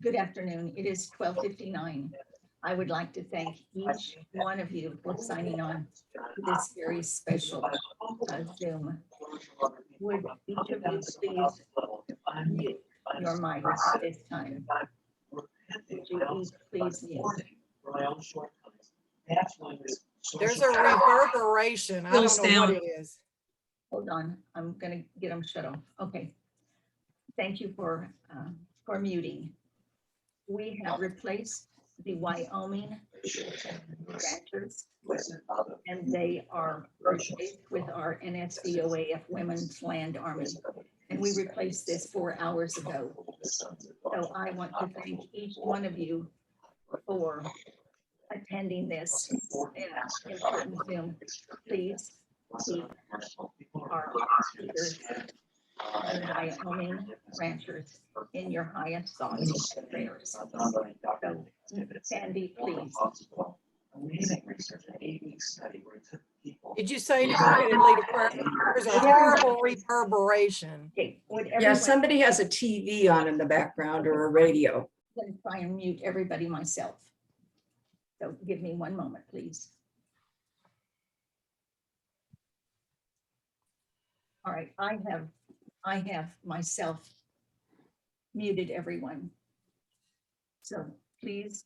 Good afternoon. It is 12:59. I would like to thank each one of you for signing on to this very special Zoom. Would each of you please mute your mics at this time? Would you each please mute? There's a reverberation. I don't know what it is. Hold on, I'm gonna get them shut off. Okay. Thank you for muting. We have replaced the Wyoming ranchers, and they are replaced with our NSDOAF Women's Land Army. And we replaced this 4 hours ago. So I want to thank each one of you for attending this important Zoom. Please keep our speakers and Wyoming ranchers in your highest thoughts and prayers. So, Sandy, please. Did you say to go ahead and lead a prayer? There's a horrible reverberation. Okay, Yeah, somebody has a TV on in the background or a radio. I'm going to try and mute everybody myself. So give me one moment, please. All right, I have myself muted everyone. So please,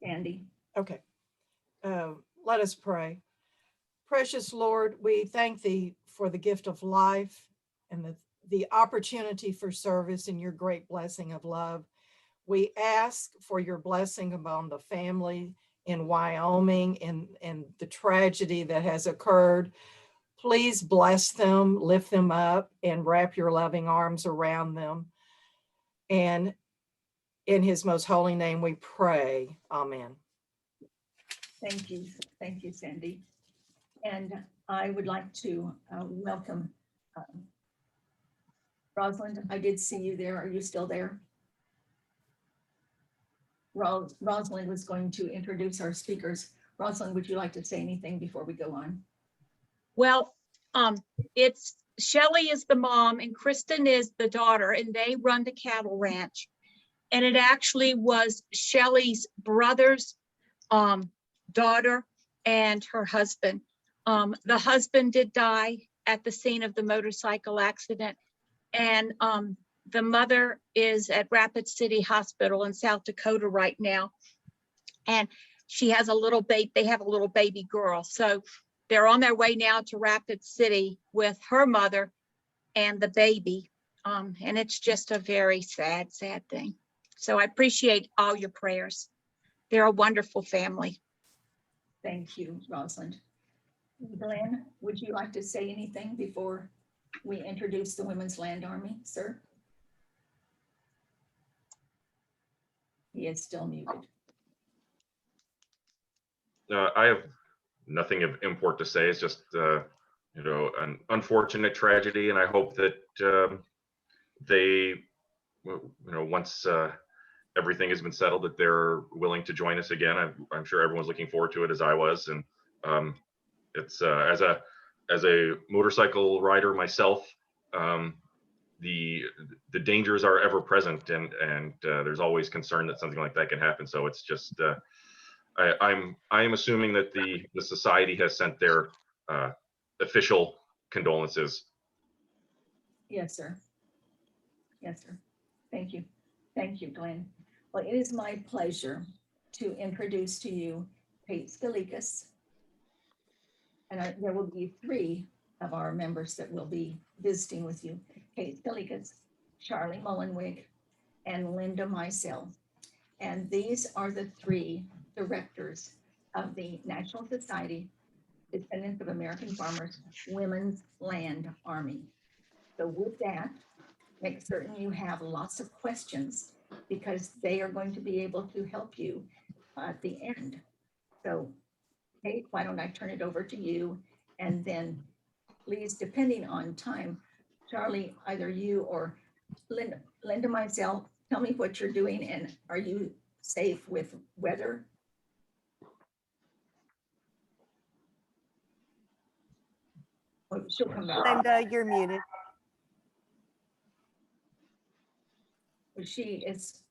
Sandy. Okay. Let us pray. Precious Lord, we thank thee for the gift of life and the opportunity for service and your great blessing of love. We ask for your blessing upon the family in Wyoming and the tragedy that has occurred. Please bless them, lift them up, and wrap your loving arms around them. And in his most holy name we pray. Amen. Thank you, Sandy. And I would like to welcome Rosalind. I did see you there. Are you still there? Rosalind was going to introduce our speakers. Rosalind, would you like to say anything before we go on? Well, it's Shelley is the mom and Kristen is the daughter, and they run the cattle ranch. And it actually was Shelley's brother's daughter and her husband. The husband did die at the scene of the motorcycle accident, and the mother is at Rapid City Hospital in South Dakota right now, and she has a little baby. They have a little baby girl, so they're on their way now to Rapid City with her mother and the baby, and it's just a very sad thing. So I appreciate all your prayers. They're a wonderful family. Thank you, Rosalind. Glenn, would you like to say anything before we introduce the Women's Land Army, sir? He is still muted. I have nothing of import to say. It's just, an unfortunate tragedy, and I hope that they, once everything has been settled, that they're willing to join us again. I'm sure everyone's looking forward to it, as I was, and it's as a motorcycle rider myself, the dangers are ever present, and there's always concern that something like that can happen. So it's just I'm assuming that the society has sent their official condolences. Yes, sir. Yes, sir. Thank you. Thank you, Glenn. Well, it is my pleasure to introduce to you Kate Sklikas. And there will be 3 of our members that will be visiting with you. Kate Sklikas, Charlie Mullenweg, and Linda Mizell. And these are the 3 directors of the National Society Descendants of American Farmers Women's Land Army. So with that, make certain you have lots of questions, because they are going to be able to help you at the end. So Kate, why don't I turn it over to you? And then please, depending on time, Charlie, either you or Linda Mizell, tell me what you're doing, and are you safe with weather? Oh, she'll come back. Linda, you're muted. But she is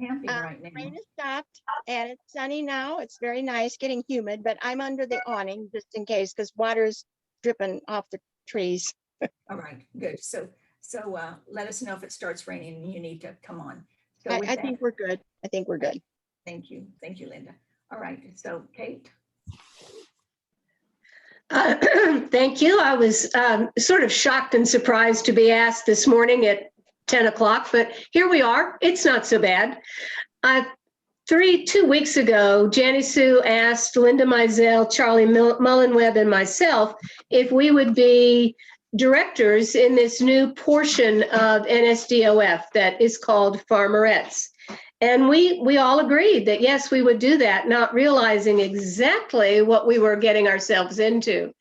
camping right now. Rain has stopped and it's sunny now. It's very nice, getting humid, but I'm under the awning just in case because water's dripping off the trees. All right, good. So let us know if it starts raining and you need to come on. So I with that, think we're good. I think we're good. thank you. Thank you, Linda. All right, so Kate, Thank you. I was sort of shocked and surprised to be asked this morning at 10 o'clock, but here we are. It's not so bad. 2 weeks ago, Janie Sue asked Linda Mizell, Charlie Mullenweg, and myself if we would be directors in this new portion of NSDOF that is called Farmerettes. And we all agreed that, yes, we would do that, not realizing exactly what we were getting ourselves into.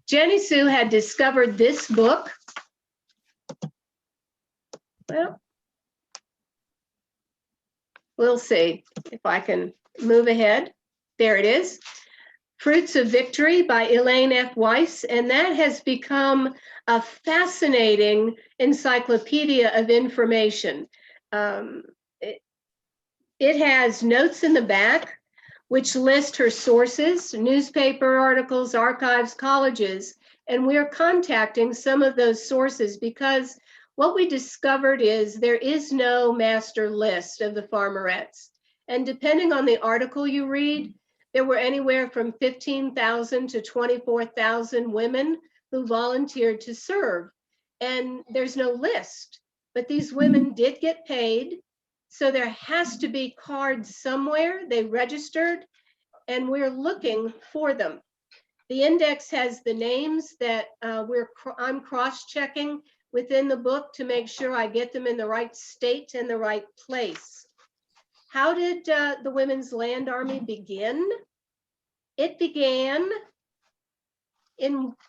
Jenny Sue had discovered this book. Well, we'll see if I can move ahead. There it is. Fruits of Victory by Elaine F. Weiss. And that has become a fascinating encyclopedia of information. It has notes in the back which list her sources, newspaper articles, archives, colleges, and we're contacting some of those sources because what we discovered is there is no master list of the farmerettes. And depending on the article you read, there were anywhere from 15,000 to 24,000 women who volunteered to serve. And there's no list, but these women did get paid. So there has to be cards somewhere. They registered and we're looking for them. The index has the names that I'm cross-checking within the book to make sure I get them in the right state and the right place. How did the Women's Land Army begin? It began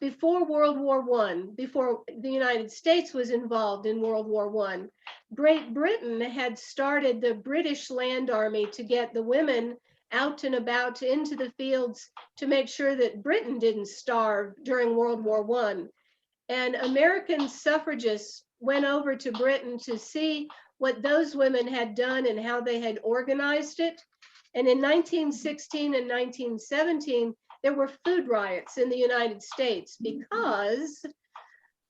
before World War I, before the United States was involved in World War I. Great Britain had started the British Land Army to get the women out and about into the fields to make sure that Britain didn't starve during World War I. And American suffragists went over to Britain to see what those women had done and how they had organized it. And in 1916 and 1917, there were food riots in the United States because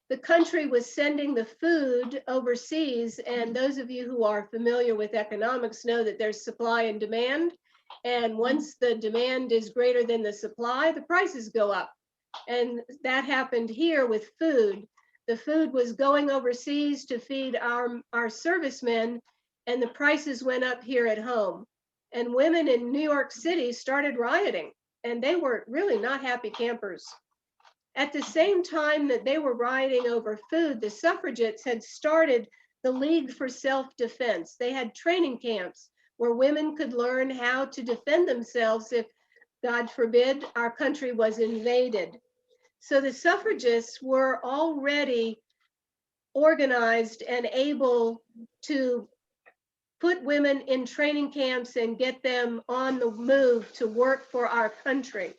the country was sending the food overseas. And those of you who are familiar with economics know that there's supply and demand. And once the demand is greater than the supply, the prices go up. And that happened here with food. The food was going overseas to feed our servicemen, and the prices went up here at home. And women in New York City started rioting, and they were really not happy campers. At the same time that they were rioting over food, the suffragettes had started the League for Self-Defense. They had training camps where women could learn how to defend themselves if, God forbid, our country was invaded. So the suffragists were already organized and able to put women in training camps and get them on the move to work for our country.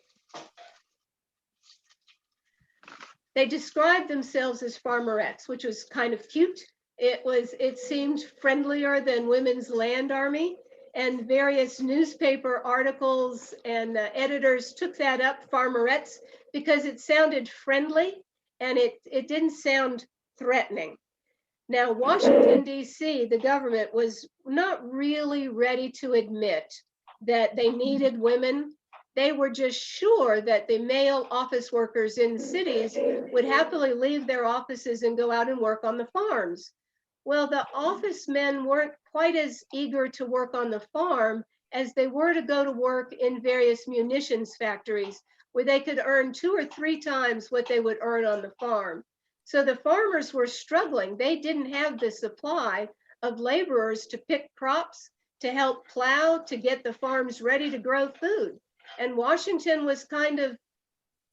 They described themselves as farmerettes, which was kind of cute. It seemed friendlier than Women's Land Army, and various newspaper articles and editors took that up, farmerettes, because it sounded friendly and it didn't sound threatening. Now, Washington, D.C., the government was not really ready to admit that they needed women. They were just sure that the male office workers in cities would happily leave their offices and go out and work on the farms. Well, the office men weren't quite as eager to work on the farm as they were to go to work in various munitions factories where they could earn 2 or 3 times what they would earn on the farm. So the farmers were struggling. They didn't have the supply of laborers to pick crops, to help plow, to get the farms ready to grow food. And Washington was kind of,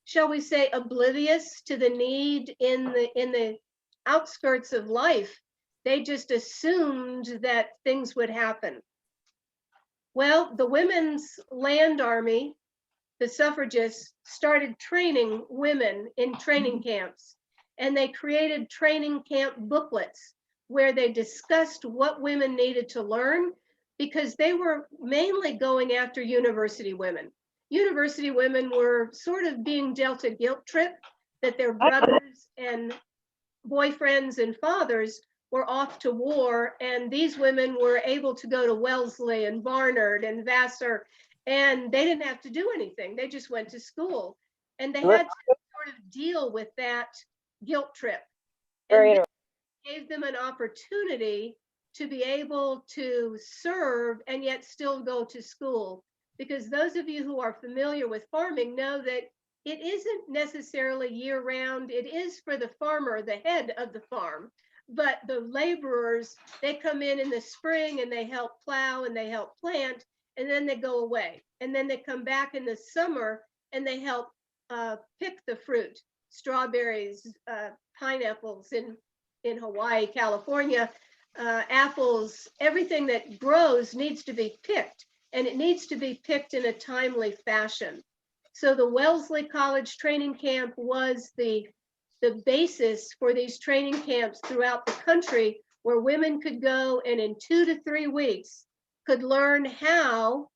shall we say, oblivious to the need in the outskirts of life. They just assumed that things would happen. Well, the Women's Land Army, the suffragists, started training women in training camps, and they created training camp booklets where they discussed what women needed to learn, because they were mainly going after university women. University women were sort of being dealt a guilt trip that their brothers and boyfriends and fathers were off to war, and these women were able to go to Wellesley and Barnard and Vassar, and they didn't have to do anything. They just went to school, and they had to sort of deal with that guilt trip. And this gave them an opportunity to be able to serve and yet still go to school. Because those of you who are familiar with farming know that it isn't necessarily year round. It is for the farmer, the head of the farm. But the laborers, they come in the spring and they help plow and they help plant, and then they go away. And then they come back in the summer and they help pick the fruit, strawberries, pineapples in Hawaii, California, apples, everything that grows needs to be picked, and it needs to be picked in a timely fashion. So the Wellesley College Training Camp was the basis for these training camps throughout the country, where women could go and in 2 to 3 weeks could learn how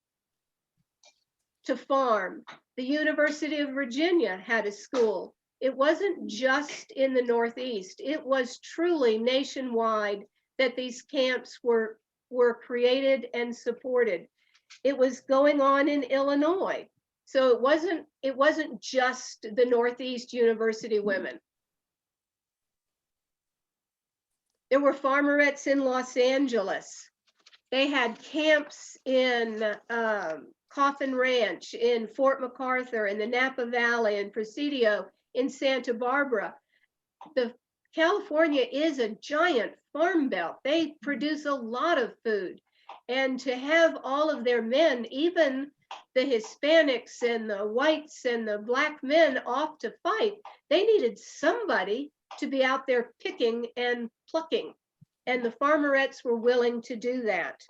to farm. The University of Virginia had a school. It wasn't just in the Northeast. It was truly nationwide that these camps were created and supported. It was going on in Illinois. So it wasn't just the Northeast University women. There were farmerettes in Los Angeles. They had camps in Coffin Ranch, in Fort MacArthur, in the Napa Valley, in Presidio, in Santa Barbara. California is a giant farm belt. They produce a lot of food. And to have all of their men, even the Hispanics and the whites and the black men off to fight, they needed somebody to be out there picking and plucking. And the farmerettes were willing to do that.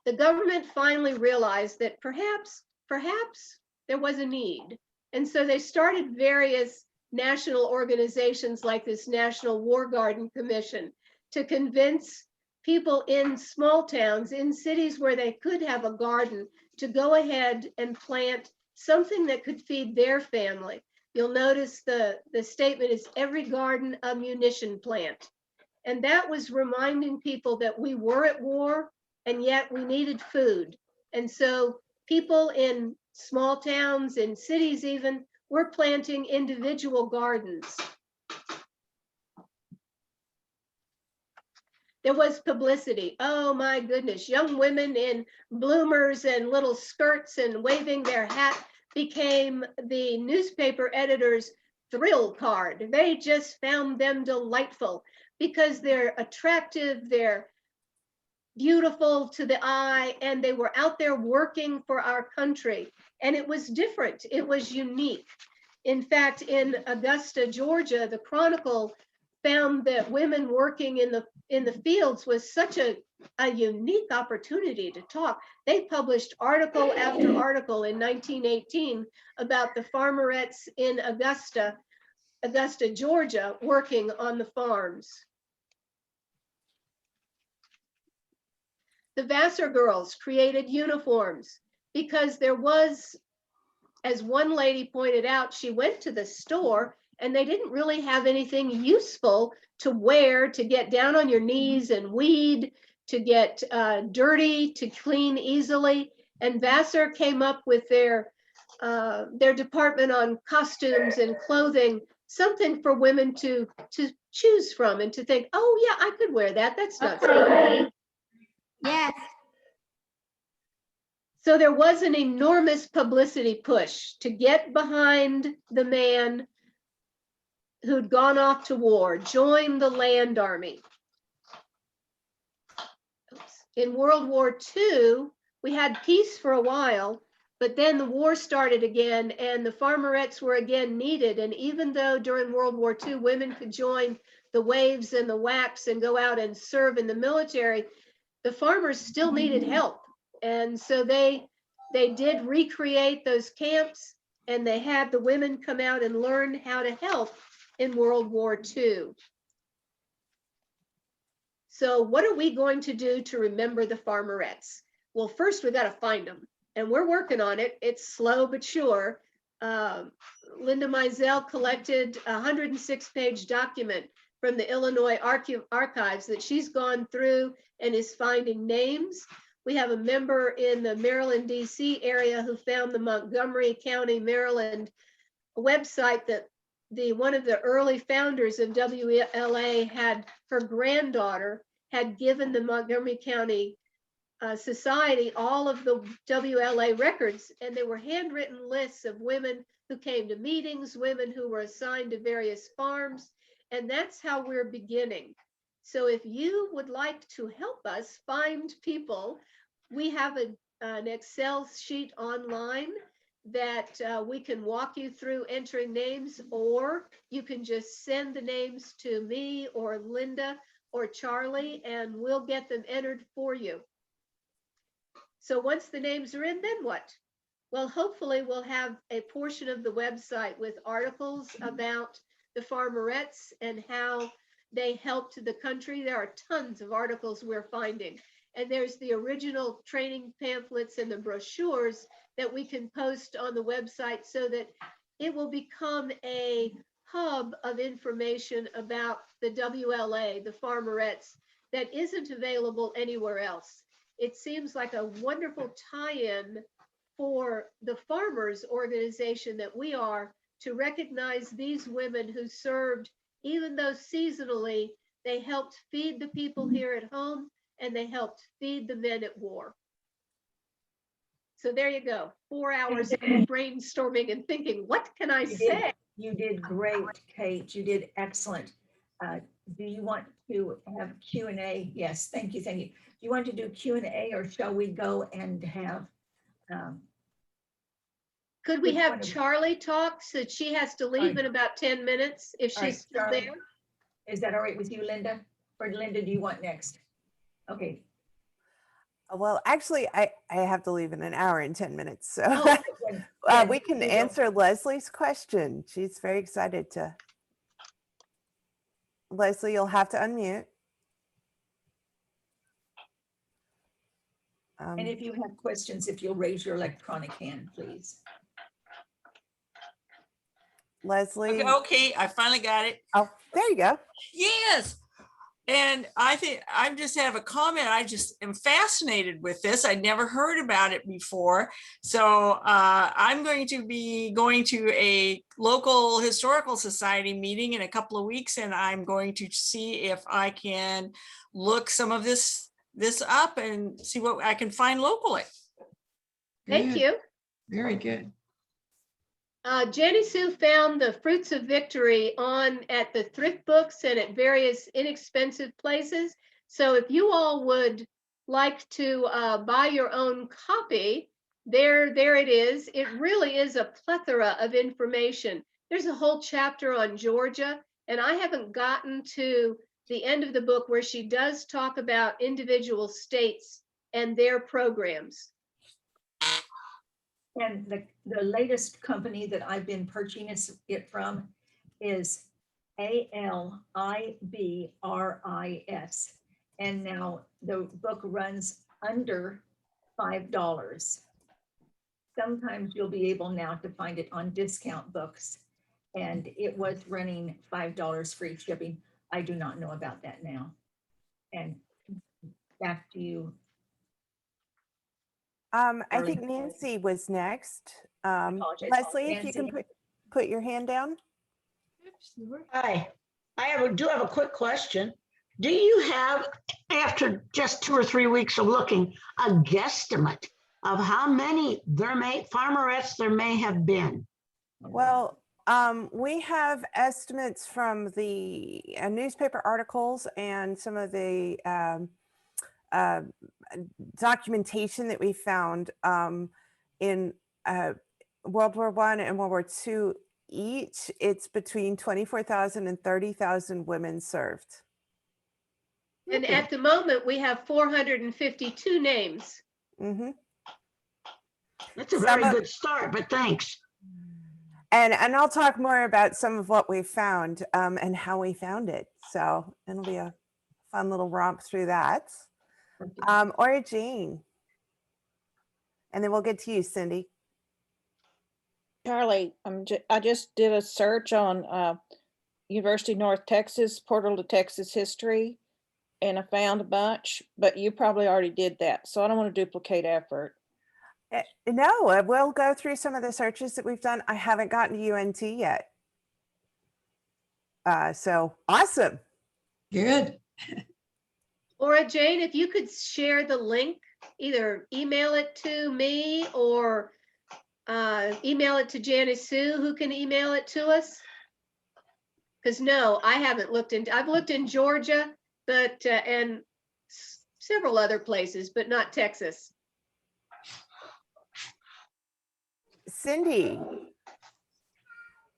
The government finally realized that perhaps there was a need. And so they started various national organizations like this National War Garden Commission to convince people in small towns, in cities where they could have a garden, to go ahead and plant something that could feed their family. You'll notice the statement is every garden a munition plant. And that was reminding people that we were at war and yet we needed food. And so people in small towns, in cities even, were planting individual gardens. There was publicity. Oh my goodness, young women in bloomers and little skirts and waving their hat became the newspaper editor's thrill card. They just found them delightful because they're attractive, they're beautiful to the eye, and they were out there working for our country. And it was different, it was unique. In fact, in Augusta, Georgia, the Chronicle found that women working in the fields was such a unique opportunity to talk. They published article after article in 1918 about the farmerettes in Augusta, Georgia, working on the farms. The Vassar girls created uniforms because there was, as one lady pointed out, she went to the store and they didn't really have anything useful to wear, to get down on your knees and weed, to get dirty, to clean easily. And Vassar came up with their department on costumes and clothing, something for women to choose from and to think, oh yeah, I could wear that. That's not so. Yes. So there was an enormous publicity push to get behind the man who'd gone off to war, join the land army. In World War II, we had peace for a while, but then the war started again and the farmerettes were again needed. And even though during World War II, women could join the waves and the WACs and go out and serve in the military, the farmers still needed help. And so they did recreate those camps and they had the women come out and learn how to help in World War II. So what are we going to do to remember the farmerettes? Well, first we got to find them, and we're working on it. It's slow but sure. Linda Mizell collected a 106-page document from the Illinois archives that she's gone through and is finding names. We have a member in the Maryland, DC area who found the Montgomery County, Maryland website that one of the early founders of WLA had, her granddaughter had given the Montgomery County Society all of the WLA records, and they were handwritten lists of women who came to meetings, women who were assigned to various farms, and that's how we're beginning. So if you would like to help us find people, we have an Excel sheet online that we can walk you through entering names, or you can just send the names to me or Linda or Charlie, and we'll get them entered for you. So once the names are in, then what? Well, hopefully we'll have a portion of the website with articles about the farmerettes and how they helped the country. There are tons of articles we're finding. And there's the original training pamphlets and the brochures that we can post on the website so that it will become a hub of information about the WLA, the farmerettes, that isn't available anywhere else. It seems like a wonderful tie-in for the farmers organization that we are to recognize these women who served, even though seasonally, they helped feed the people here at home and they helped feed the men at war. So there you go, 4 hours of brainstorming and thinking, what can I say? You did great, Kate. You did excellent. Do you want to have Q&A? Yes, thank you, thank you. Do you want to do Q&A, or shall we go and have? Could we which have one of- Charlie talk, so she has to leave in about 10 minutes if All right, she's still Charlie. there? Is that all right with you, Linda? Or Linda, do you want next? Okay. Well, actually, I have to leave in an hour and 10 minutes. So Oh, then we can you go. answer Leslie's question. She's very excited to. Leslie, you'll have to unmute. And if you have questions, if you'll raise your electronic hand, please. Leslie. Okay, I finally got it. Oh, there you go. Yes. And I think I just have a comment. I just am fascinated with this. I'd never heard about it before. So I'm going to be going to a local historical society meeting in a couple of weeks, and I'm going to see if I can look some of this up and see what I can find locally. Thank Good. you. Very good. Jenny Sue found the Fruits of Victory at the thrift books and at various inexpensive places. So if you all would like to buy your own copy, there it is. It really is a plethora of information. There's a whole chapter on Georgia, and I haven't gotten to the end of the book where she does talk about individual states and their programs. And the latest company that I've been purchasing it from is ALIBRIS. And now the book runs under $5. Sometimes you'll be able now to find it on discount books. And it was running $5 free shipping. I do not know about that now. And back to you. I think Nancy was next. apologize. Leslie, if you Nancy. can put your hand down. Hi, do have a quick question. Do you have, after just 2 or 3 weeks of looking, a guesstimate of how many farmerettes there may have been? Well, we have estimates from the newspaper articles and some of the documentation that we found in World War I and World War II each. It's between 24,000 and 30,000 women served. And at the moment, we have 452 names. Mm-hmm. That's a very good start, but thanks. And I'll talk more about some of what we found and how we found it. So it'll be a fun little romp through that. Or Jane. And then we'll get to you, Cindy. Charlie, I just did a search on University of North Texas, Portal to Texas history, and I found a bunch, but you probably already did that. So I don't want to duplicate effort. No, we'll go through some of the searches that we've done. I haven't gotten to UNT yet. So awesome. Good. Laura Jane, if you could share the link, either email it to me or email it to Janice Sue, who can email it to us. Because no, I haven't looked into, I've looked in Georgia, but, and several other places, but not Texas. Cindy,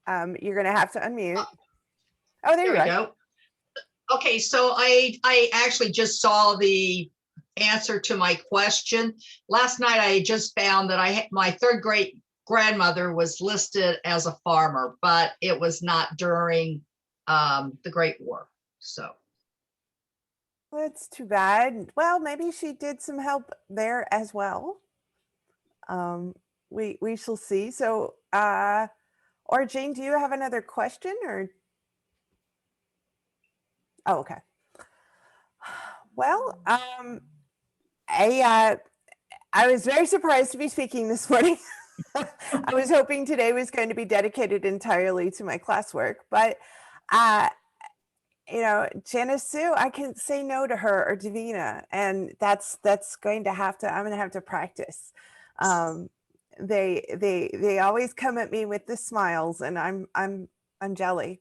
you're going to have to unmute. Oh, there you There we go. go. Okay, so I actually just saw the answer to my question. Last night I just found that my third great grandmother was listed as a farmer, but it was not during the Great War. So That's too bad. Well, maybe she did some help there as well. We shall see. So, or Jane, do you have another question or? Oh, okay. Well, I was very surprised to be speaking this morning. I was hoping today was going to be dedicated entirely to my classwork, but you know, Janice Sue, I can say no to her or Davina, and that's going to have to. I'm going to have to practice. They always come at me with the smiles, and I'm jelly.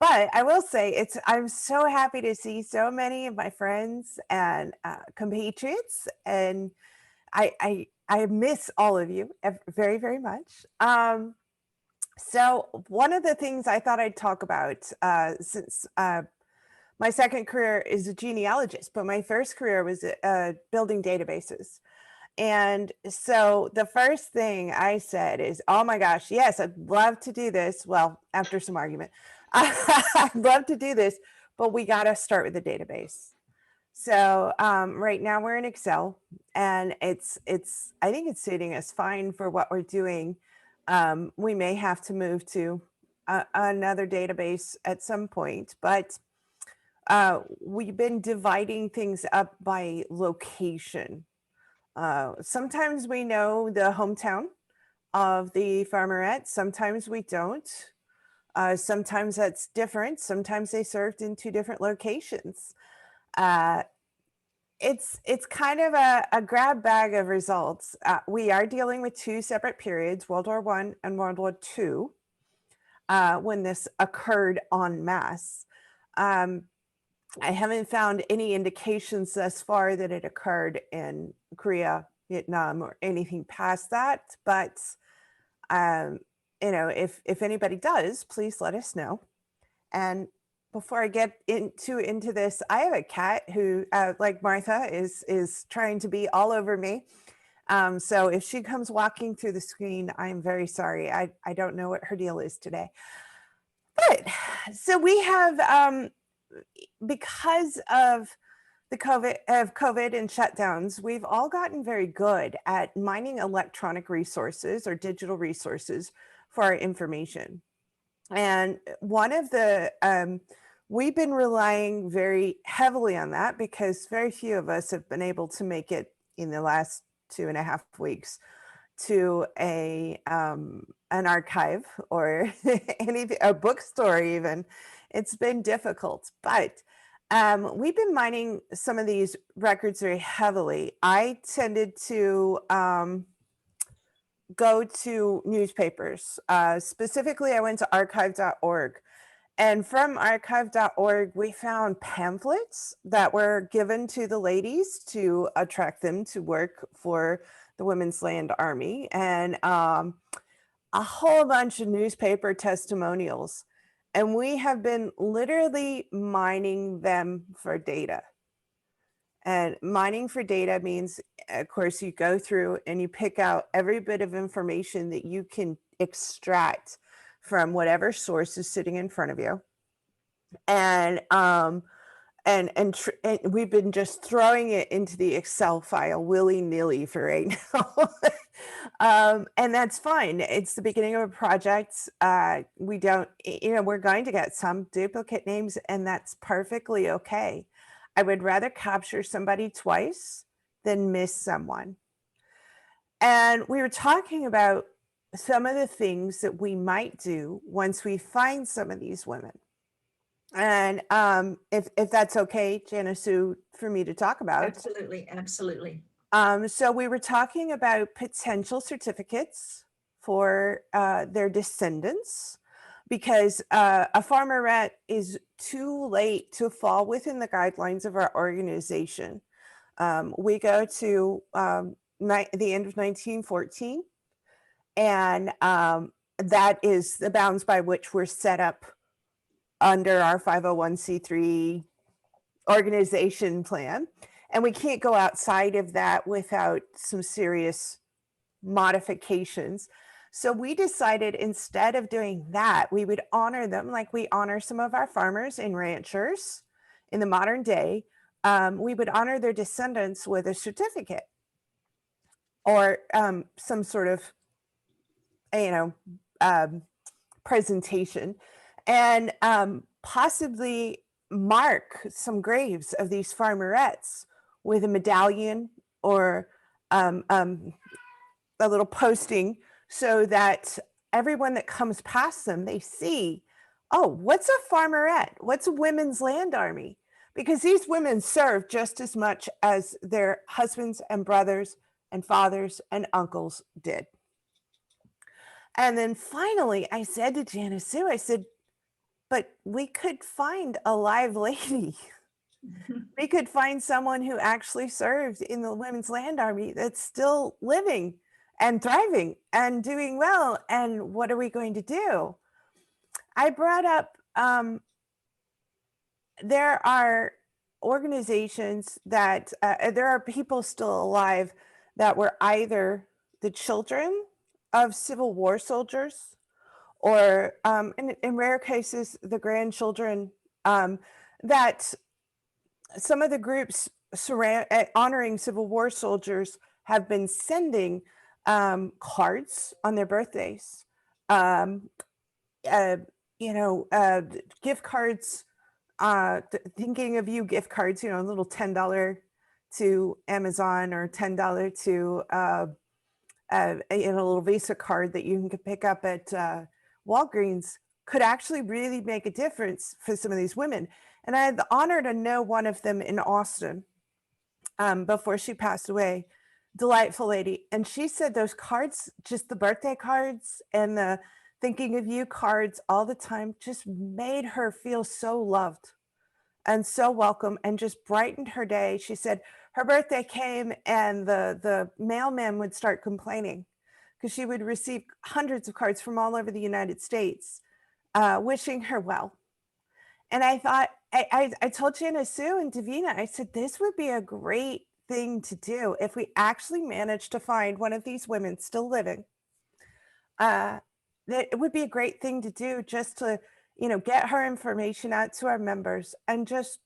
But I will say I'm so happy to see so many of my friends and compatriots, and I miss all of you very, very much. So one of the things I thought I'd talk about, since my second career is a genealogist, but my first career was building databases. And so the first thing I said is, oh my gosh, yes, I'd love to do this. Well, after some argument, I'd love to do this, but we got to start with the database. So right now we're in Excel, and I think it's suiting us fine for what we're doing. We may have to move to another database at some point, but we've been dividing things up by location. Sometimes we know the hometown of the farmerette, sometimes we don't. Sometimes that's different. Sometimes they served in two different locations. It's kind of a grab bag of results. We are dealing with two separate periods, World War I and World War II, when this occurred en masse. I haven't found any indications thus far that it occurred in Korea, Vietnam, or anything past that. But, you know, if anybody does, please let us know. And before I get into this, I have a cat who, like Martha, is trying to be all over me. So if she comes walking through the screen, I'm very sorry. I don't know what her deal is today. But so we have, because of the COVID and shutdowns, we've all gotten very good at mining electronic resources or digital resources for our information. And one of the, we've been relying very heavily on that because very few of us have been able to make it in the last 2.5 weeks to an archive or a bookstore even. It's been difficult, but we've been mining some of these records very heavily. I tended to go to newspapers. Specifically, I went to archive.org. And from archive.org, we found pamphlets that were given to the ladies to attract them to work for the Women's Land Army, and a whole bunch of newspaper testimonials. And we have been literally mining them for data. And mining for data means, of course, you go through and you pick out every bit of information that you can extract from whatever source is sitting in front of you. And and we've been just throwing it into the Excel file willy-nilly for right now. And that's fine. It's the beginning of a project. We don't, we're going to get some duplicate names, and that's perfectly okay. I would rather capture somebody twice than miss someone. And we were talking about some of the things that we might do once we find some of these women. And if that's okay, Janice Sue, for me to talk about. Absolutely, absolutely. So we were talking about potential certificates for their descendants, because a farmerette is too late to fall within the guidelines of our organization. We go to the end of 1914, and that is the bounds by which we're set up under our 501c3 organization plan. And we can't go outside of that without some serious modifications. So we decided, instead of doing that, we would honor them like we honor some of our farmers and ranchers in the modern day. We would honor their descendants with a certificate or some sort of, presentation, and possibly mark some graves of these farmerettes with a medallion or a little posting, so that everyone that comes past them, they see, oh, what's a farmerette? What's a women's land army? Because these women serve just as much as their husbands and brothers and fathers and uncles did. And then finally, I said to Janice Sue, I said, but we could find a live lady. We could find someone who actually served in the Women's Land Army that's still living and thriving and doing well. And what are we going to do? I brought up, there are organizations that, there are people still alive that were either the children of Civil War soldiers, or in rare cases, the grandchildren, that some of the groups honoring Civil War soldiers have been sending cards on their birthdays, gift cards, thinking of you gift cards, a little $10 to Amazon or $10 to a little Visa card that you can pick up at Walgreens, could actually really make a difference for some of these women. And I had the honor to know one of them in Austin before she passed away. Delightful lady. And she said those cards, just the birthday cards and the thinking of you cards all the time, just made her feel so loved and so welcome, and just brightened her day. She said her birthday came and the mailman would start complaining, because she would receive hundreds of cards from all over the United States wishing her well. And I thought, I told Janice Sue and Davina, I said, this would be a great thing to do if we actually managed to find one of these women still living. That it would be a great thing to do, just to, get her information out to our members and just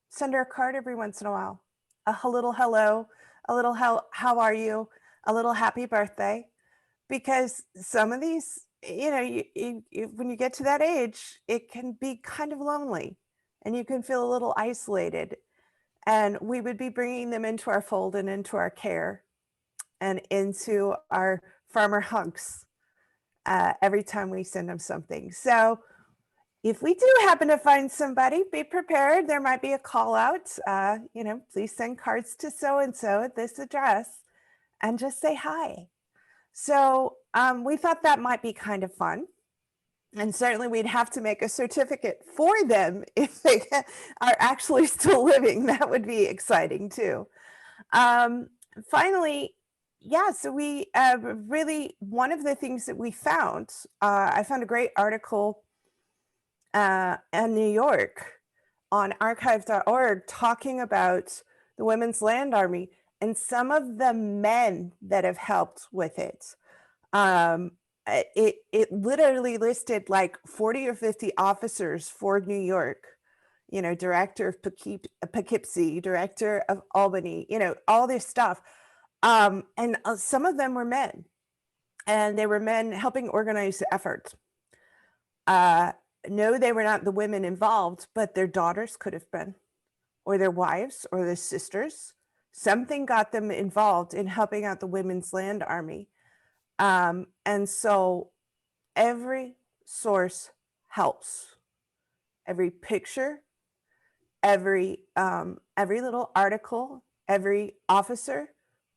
send her a card every once in a while. A little hello, a little how are you, a little happy birthday. Because some of these, when you get to that age, it can be kind of lonely and you can feel a little isolated. And we would be bringing them into our fold and into our care and into our farmer hunks every time we send them something. So if we do happen to find somebody, be prepared. There might be a call out, please send cards to so-and-so at this address and just say hi. So we thought that might be kind of fun. And certainly we'd have to make a certificate for them if they are actually still living. That would be exciting too. Finally, so we really, one of the things that we found, I found a great article in New York on archive.org talking about the Women's Land Army and some of the men that have helped with it. It literally listed like 40 or 50 officers for New York director of Poughkeepsie, director of Albany, all this stuff. And some of them were men, and they were men helping organize the effort. No, they were not the women involved, but their daughters could have been, or their wives, or their sisters. Something got them involved in helping out the Women's Land Army. And so every source helps. Every picture, every little article, every officer,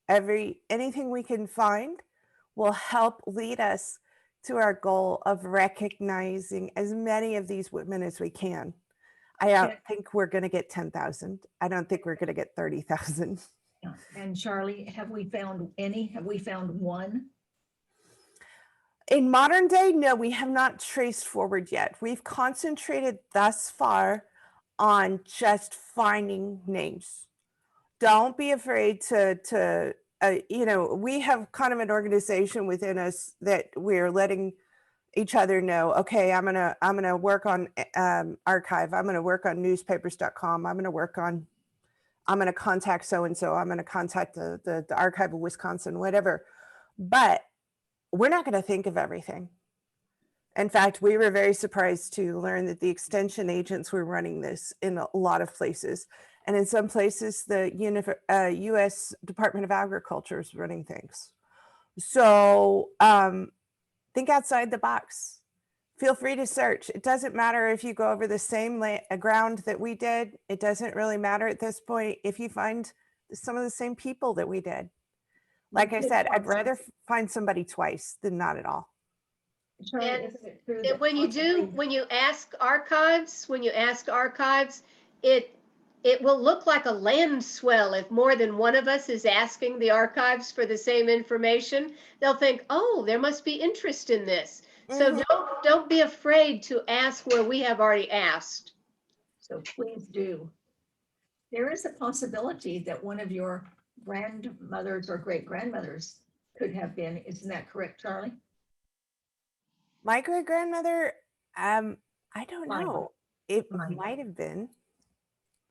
anything we can find will help lead us to our goal of recognizing as many of these women as we can. I don't think we're going to get 10,000. I don't think we're going to get 30,000. Yeah. And Charlie, have we found any? Have we found one? In modern day, no, we have not traced forward yet. We've concentrated thus far on just finding names. Don't be afraid to we have kind of an organization within us that we're letting each other know, okay, I'm gonna work on archive, I'm gonna work on newspapers.com, I'm gonna contact so-and-so, I'm gonna contact the Archive of Wisconsin, whatever. But we're not gonna think of everything. In fact, we were very surprised to learn that the extension agents were running this in a lot of places. And in some places, the U.S. Department of Agriculture is running things. So think outside the box. Feel free to search. It doesn't matter if you go over the same ground that we did. It doesn't really matter at this point if you find some of the same people that we did. Like I said, I'd rather find somebody twice than not at all. Charlie, And- isn't it true And that when you ask archives, it will look like a land swell if more than one of us is asking the archives for the same information. They'll think, oh, there must be interest in this. So don't be afraid to ask where we have already asked. So please do. There is a possibility that one of your grandmothers or great grandmothers could have been. Isn't that correct, Charlie? My great grandmother, I don't Mine. know. It Mine. might have been.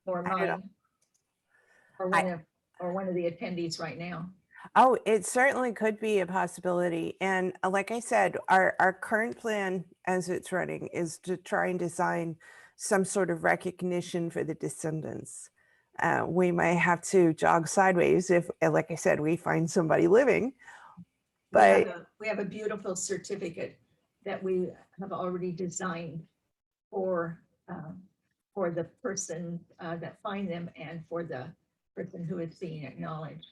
Or I don't know. mine, or one of the attendees right now. Oh, it certainly could be a possibility. And like I said, our current plan as it's running is to try and design some sort of recognition for the descendants. We might have to jog sideways if, like I said, we find somebody living. But we have a beautiful certificate that we have already designed for the person that find them and for the person who is being acknowledged.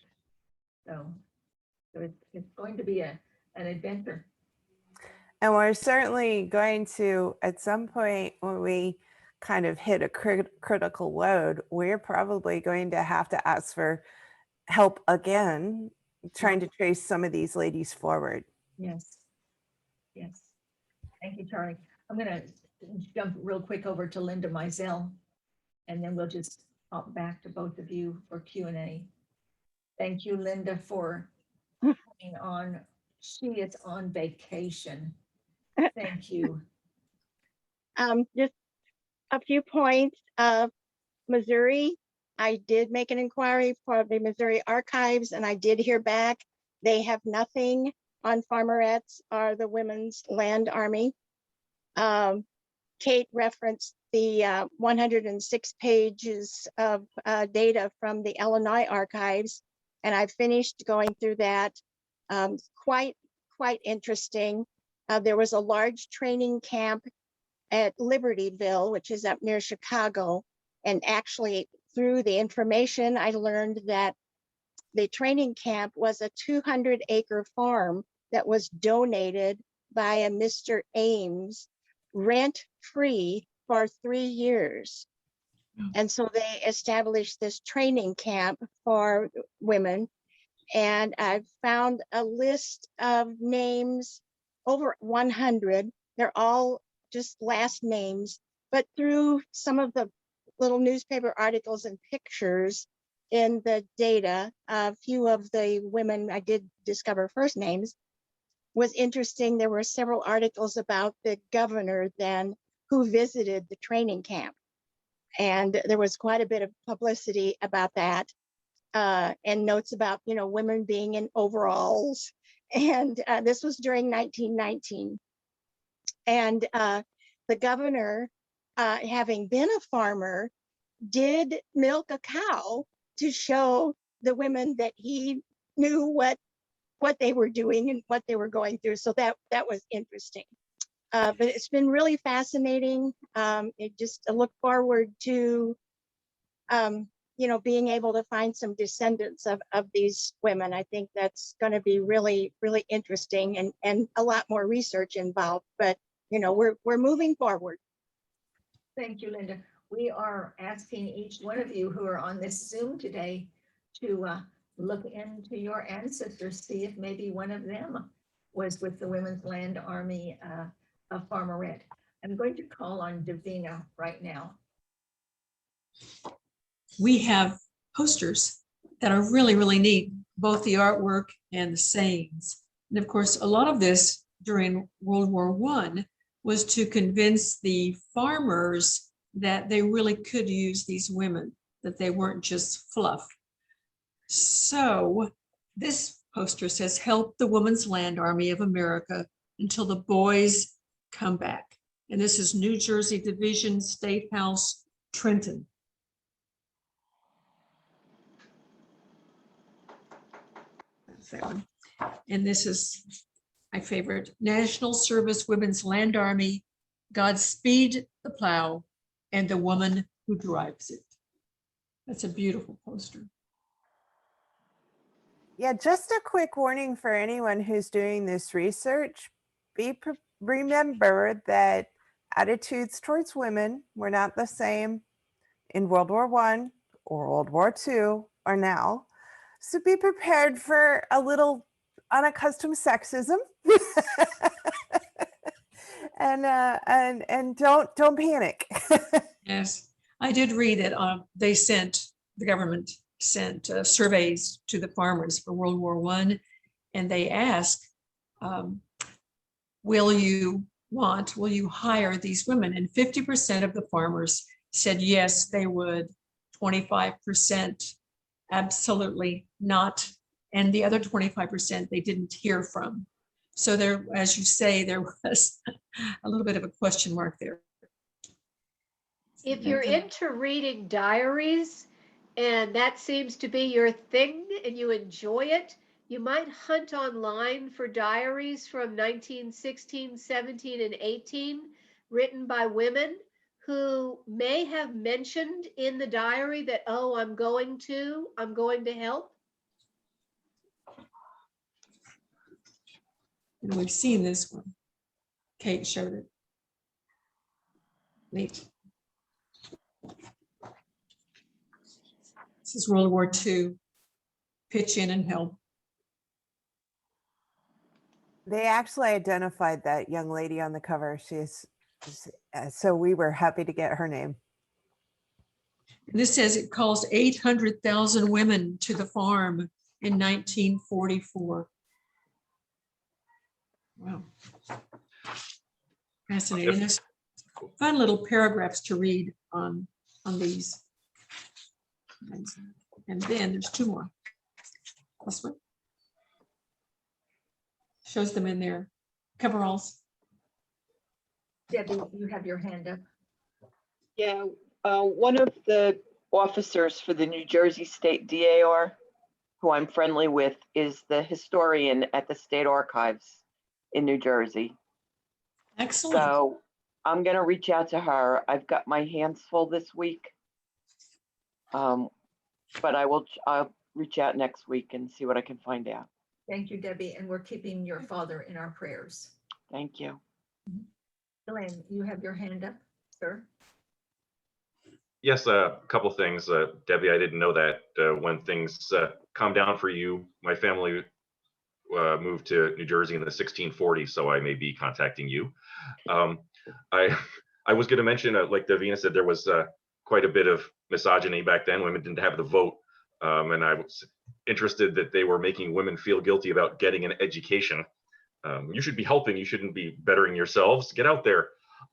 So it's going to be an adventure. And we're certainly going to, at some point when we kind of hit a critical load, we're probably going to have to ask for help again, trying to trace some of these ladies forward. Yes. Yes. Thank you, Charlie. I'm going to jump real quick over to Linda Mizell, and then we'll just hop back to both of you for Q&A. Thank you, Linda, for coming on. She is on vacation. Thank you. Just a few points. Missouri, I did make an inquiry for the Missouri Archives, and I did hear back. They have nothing on Farmerettes or the Women's Land Army. Kate referenced the 106 pages of data from the Illinois Archives, and I finished going through that. Quite interesting. There was a large training camp at Libertyville, which is up near Chicago. And actually, through the information, I learned that the training camp was a 200-acre farm that was donated by a Mr. Ames, rent-free for 3 years. And so they established this training camp for women. And I found a list of names, over 100. They're all just last names, but through some of the little newspaper articles and pictures in the data, a few of the women I did discover first names was interesting. There were several articles about the governor then who visited the training camp. And there was quite a bit of publicity about that, and notes about, women being in overalls. And this was during 1919. And the governor, having been a farmer, did milk a cow to show the women that he knew what they were doing and what they were going through. So that was interesting. But it's been really fascinating. I look forward to, being able to find some descendants of these women. I think that's going to be really, really interesting, and a lot more research involved. But, we're moving forward. Thank you, Linda. We are asking each one of you who are on this Zoom today to look into your ancestors, see if maybe one of them was with the Women's Land Army of Farmerette. I'm going to call on Davina right now. We have posters that are really, really neat, both the artwork and the sayings. And of course, a lot of this during World War I was to convince the farmers that they really could use these women, that they weren't just fluff. So this poster says, "Help the Women's Land Army of America until the boys come back." And this is New Jersey Division State House, Trenton. That's that one. And this is my favorite, National Service Women's Land Army, Godspeed the plow and the woman who drives it. That's a beautiful poster. Yeah, just a quick warning for anyone who's doing this research. Remember that attitudes towards women were not the same in World War I or World War II or now. So be prepared for a little unaccustomed sexism. and don't panic. Yes, I did read that the government sent surveys to the farmers for World War I, and they asked, will you hire these women? And 50% of the farmers said yes, they would. 25% absolutely not. And the other 25% they didn't hear from. So there, as you say, there was a little bit of a question mark there. If you're into reading diaries, and that seems to be your thing and you enjoy it, you might hunt online for diaries from 1916, 17, and 18 written by women who may have mentioned in the diary that, oh, I'm going to help. And we've seen this one. Kate showed it. Neat. This is World War II. Pitch in and help. They actually identified that young lady on the cover. So we were happy to get her name. And this says it calls 800,000 women to the farm in 1944. Wow. Fascinating. There's fun little paragraphs to read on these. And then there's two more. This one shows them in their coveralls. Debbie, you have your hand up. Yeah, one of the officers for the New Jersey State DAR, who I'm friendly with, is the historian at the State Archives in New Jersey. Excellent. So I'm going to reach out to her. I've got my hands full this week. But I'll reach out next week and see what I can find out. Thank you, Debbie. And we're keeping your father in our prayers. Thank you. Elaine, you have your hand up, sir. Yes, a couple things. Debbie, I didn't know that when things calm down for you, my family moved to New Jersey in the 1640s, so I may be contacting you. I was going to mention, like Davina said, there was quite a bit of misogyny back then. Women didn't have the vote. And I was interested that they were making women feel guilty about getting an education. You should be helping. You shouldn't be bettering yourselves. Get out there.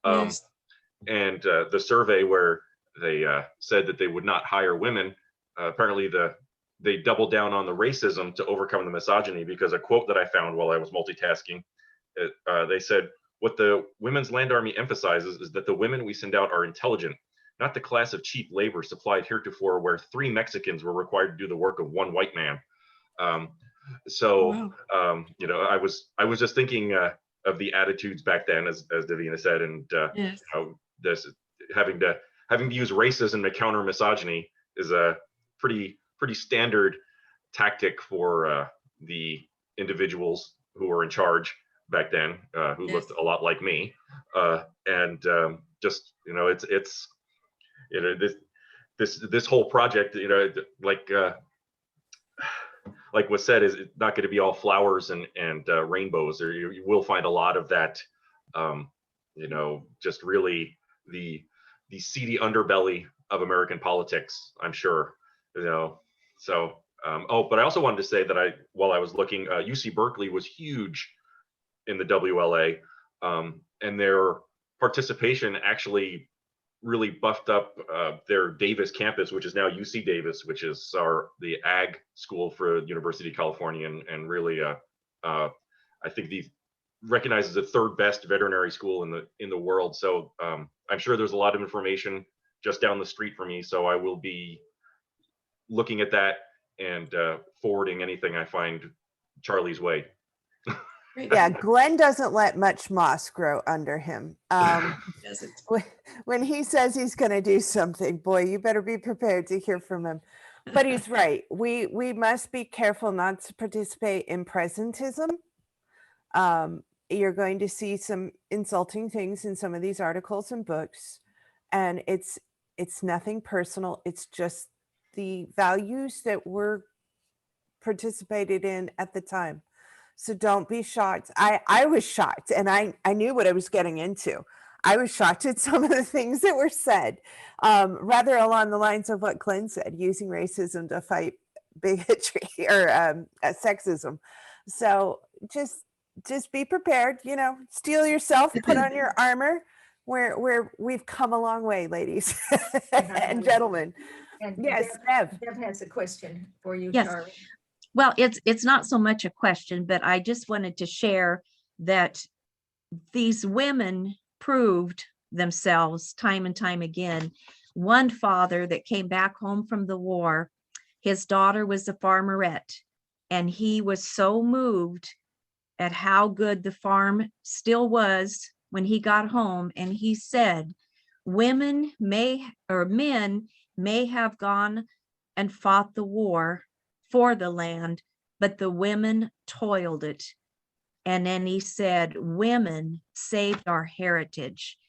Yes. And the survey where they said that they would not hire women. Apparently they doubled down on the racism to overcome the misogyny, because a quote that I found while I was multitasking, they said, what the Women's Land Army emphasizes is that the women we send out are intelligent, not the class of cheap labor supplied heretofore, where 3 Mexicans were required to do the work of 1 white man. You know, I was just thinking of the attitudes back then, as Davina said, and Yes. you know, this having to use racism to counter misogyny is a pretty standard tactic for the individuals who were in charge back then, who Yes. looked a lot like me, and just, you know, it's you know, this whole project, you know, like was said, is not going to be all flowers and rainbows. Or you will find a lot of that, you know, just really the seedy underbelly of American politics, I'm sure, you know. So but I also wanted to say that while I was looking, UC Berkeley was huge in the WLA, and their participation actually really buffed up their Davis campus, which is now UC Davis, which is the ag school for University of California, and really I think recognized as the 3rd best veterinary school in the world. So I'm sure there's a lot of information just down the street from me, so I will be looking at that and forwarding anything I find Charlie's way. Yeah, Glenn doesn't let much moss grow under him. When he says he's going to do something, boy, you better be prepared to hear from him. But he's right. We must be careful not to participate in presentism. You're going to see some insulting things in some of these articles and books, and it's nothing personal. It's just the values that were participated in at the time. So don't be shocked. I was shocked, and I knew what I was getting into. I was shocked at some of the things that were said, rather along the lines of what Glenn said, using racism to fight bigotry or sexism. So just be prepared, you know, steel yourself, put on your armor. We've come a long way, ladies and gentlemen. And Yes, Deb. Deb has a question for you, Yes. Charlie. Well, it's not so much a question, but I just wanted to share that these women proved themselves time and time again. One father that came back home from the war, his daughter was a farmerette, and he was so moved at how good the farm still was when he got home. And he said, men may have gone and fought the war for the land, but the women toiled it. And then he said, women saved our heritage.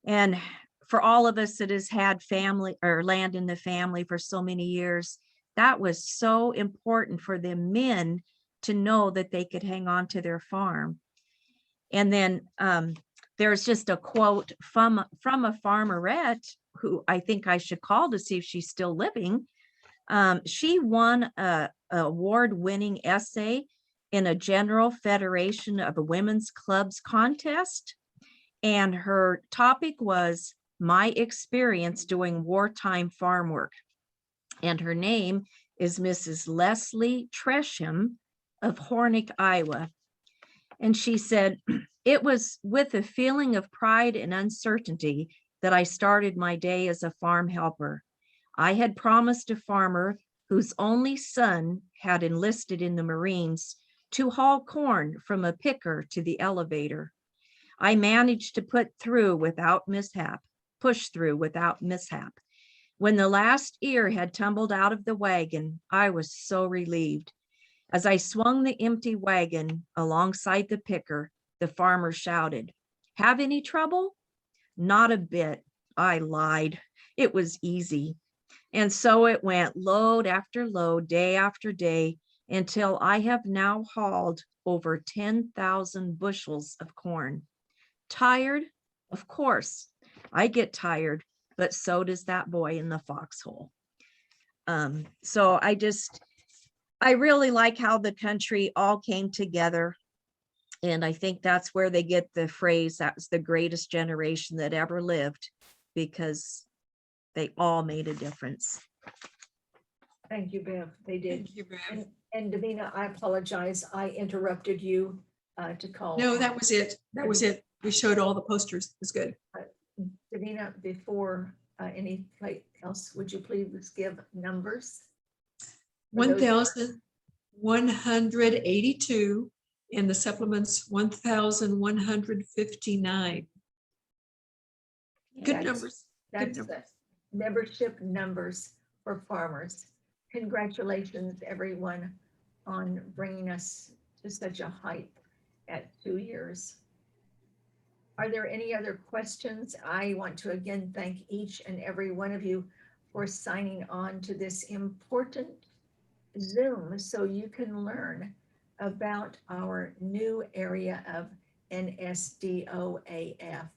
And for all of us that has had family or land in the family for so many years, that was so important for the men to know that they could hang on to their farm. And then there's just a quote from a farmerette who I think I should call to see if she's still living. She won a award-winning essay in a General Federation of Women's Clubs contest. And her topic was my experience doing wartime farm work. And her name is Mrs. Leslie Tresham of Hornick, Iowa. And she said, it was with a feeling of pride and uncertainty that I started my day as a farm helper. I had promised a farmer whose only son had enlisted in the Marines to haul corn from a picker to the elevator. I managed to push through without mishap. When the last ear had tumbled out of the wagon, I was so relieved. As I swung the empty wagon alongside the picker, the farmer shouted, "Have any trouble?" Not a bit. I lied. It was easy. And so it went load after load, day after day, until I have now hauled over 10,000 bushels of corn. Tired? Of course. I get tired, but so does that boy in the foxhole. So I really like how the country all came together. And I think that's where they get the phrase, that was the greatest generation that ever lived, because They all made a difference. Thank you, Bev. They did. Thank you, Bev. And Davina, I apologize. I interrupted you to call. No, that was it. That was it. We showed all the posters. It was good. Davina, before anything else, would you please give numbers? For those- 1,182 and the supplements 1,159. Good That's- numbers. Good That's numbers. the membership numbers for farmers. Congratulations, everyone, on bringing us to such a height at 2 years. Are there any other questions? I want to again thank each and every one of you for signing on to this important Zoom so you can learn about our new area of NSDOAF.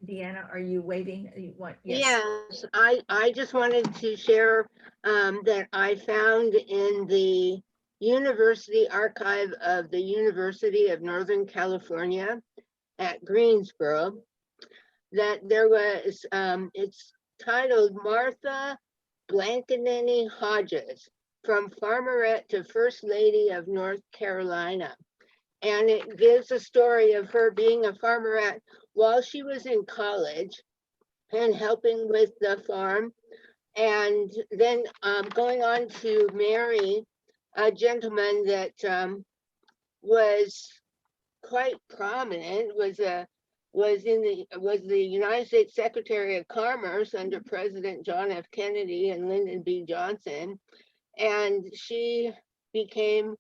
Deanna, are you waving? You want? Yes, I just wanted to share that I found in the University Archive of the University of Northern California at Greensboro that there was, it's titled Martha Blankenany Hodges, From Farmerette to First Lady of North Carolina. And it gives a story of her being a farmerette while she was in college and helping with the farm. And then going on to marry a gentleman that was quite prominent, was the United States Secretary of Commerce under President John F. Kennedy and Lyndon B. Johnson. And she became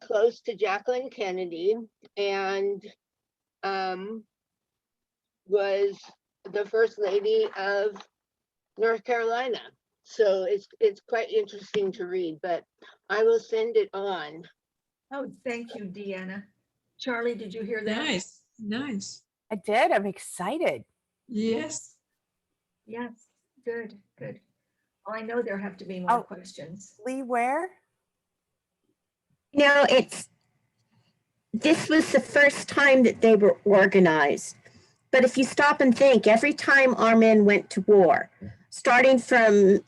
close to Jacqueline Kennedy and was the first lady of North Carolina. So it's quite interesting to read, but I will send it on. Oh, thank you, Deanna. Charlie, did you hear that? Nice, nice. I did. I'm excited. Yes. Yes, good, good. Well, I know there have to be more questions. Lee, where? No, this was the first time that they were organized. But if you stop and think, every time our men went to war, starting from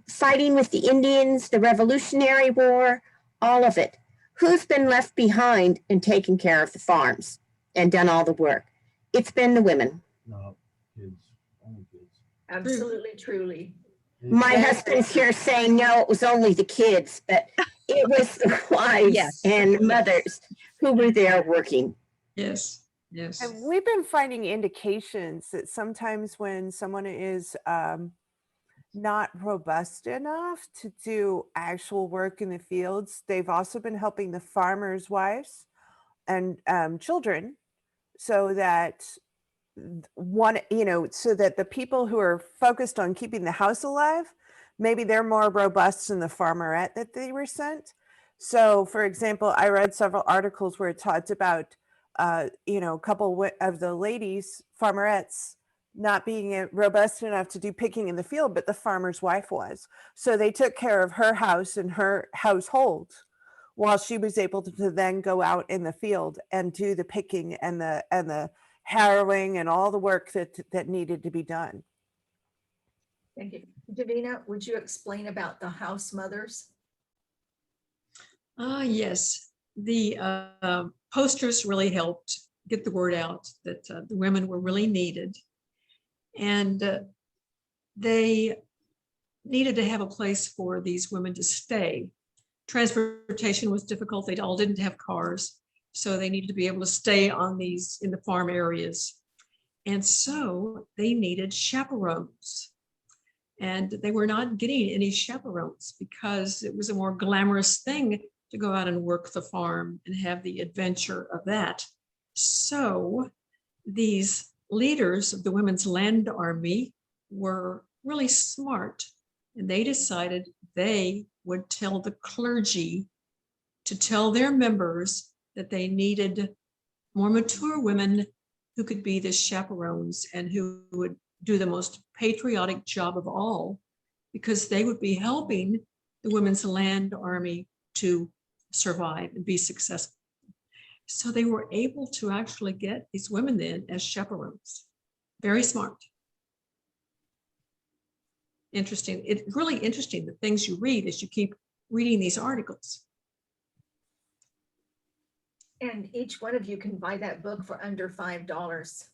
fighting with the Indians, the Revolutionary War, all of it, who's been left behind and taken care of the farms and done all the work? It's been the women. No, kids, only kids. Absolutely, truly. My husband's here saying, no, it was only the kids, but it was the wives Yes. and mothers who were there working. Yes, yes. And we've been finding indications that sometimes when someone is not robust enough to do actual work in the fields, they've also been helping the farmers' wives and children so that so that the people who are focused on keeping the house alive, maybe they're more robust than the farmerette that they were sent. So for example, I read several articles where it talked about, a couple of the ladies, farmerettes, not being robust enough to do picking in the field, but the farmer's wife was. So they took care of her house and her household while she was able to then go out in the field and do the picking and the harrowing and all the work that needed to be done. Thank you. Davina, would you explain about the house mothers? Yes, the posters really helped get the word out that the women were really needed. And they needed to have a place for these women to stay. Transportation was difficult. They all didn't have cars. So they needed to be able to stay in the farm areas. And so they needed chaperones. And they were not getting any chaperones because it was a more glamorous thing to go out and work the farm and have the adventure of that. So these leaders of the Women's Land Army were really smart, and they decided they would tell the clergy to tell their members that they needed more mature women who could be the chaperones and who would do the most patriotic job of all, because they would be helping the Women's Land Army to survive and be successful. So they were able to actually get these women then as chaperones. Very smart. interesting. It's really interesting, the things you read as you keep reading these articles. And each one of you can buy that book for under $5.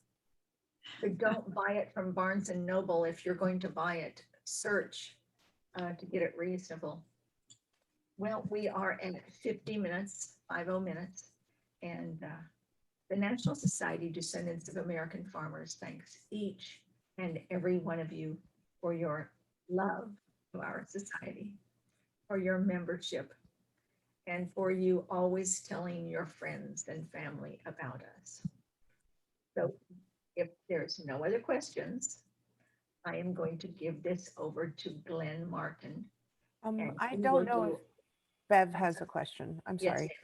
But don't buy it from Barnes and Noble. If you're going to buy it, search to get it reasonable. Well, we are at 50 minutes, 50 minutes. And the National Society Descendants of American Farmers thanks each and every one of you for your love to our society, for your membership, and for you always telling your friends and family about us. So if there's no other questions, I am going to give this over to Glenn Martin. and I he will don't know do- if Bev has a question. I'm Yes, sorry. ma'am.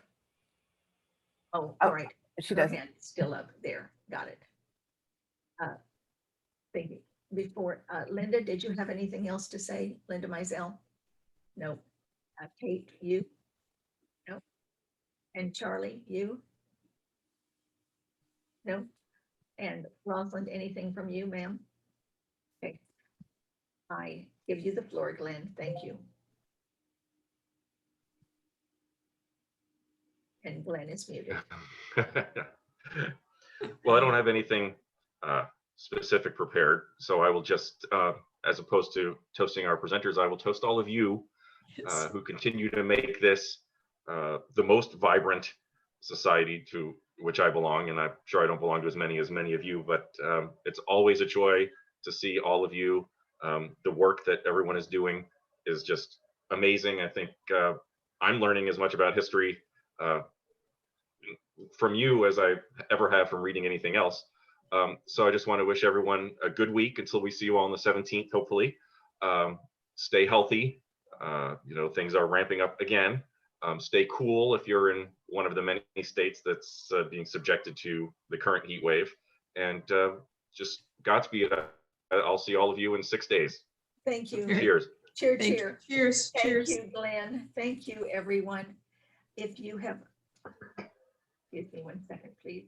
Oh, Oh, all right. She Her doesn't. hand is still up there. Got it. Thank you. Before, Linda, did you have anything else to say? Linda Mizell? No. Kate, you? No. And Charlie, you? No. And Rosalind, anything from you, ma'am? Okay. I give you the floor, Glenn. Thank you. And Glenn is muted. Well, I don't have anything specific prepared, so I will just, as opposed to toasting our presenters, I will toast all of you who continue to make this the most vibrant society to which I belong, and I'm sure I don't belong to as many of you, but it's always a joy to see all of you. The work that everyone is doing is just amazing. I think I'm learning as much about history from you as I ever have from reading anything else. So I just want to wish everyone a good week until we see you all on the 17th, hopefully. Stay healthy. Things are ramping up again. Stay cool if you're in one of the many states that's being subjected to the current heat wave. And just Godspeed. I'll see all of you in 6 days. Thank you. Cheers. Cheer, Thank you. cheer. Cheers. Thank Cheers. you, Glenn. Thank you, everyone. If you have, excuse me one second, please.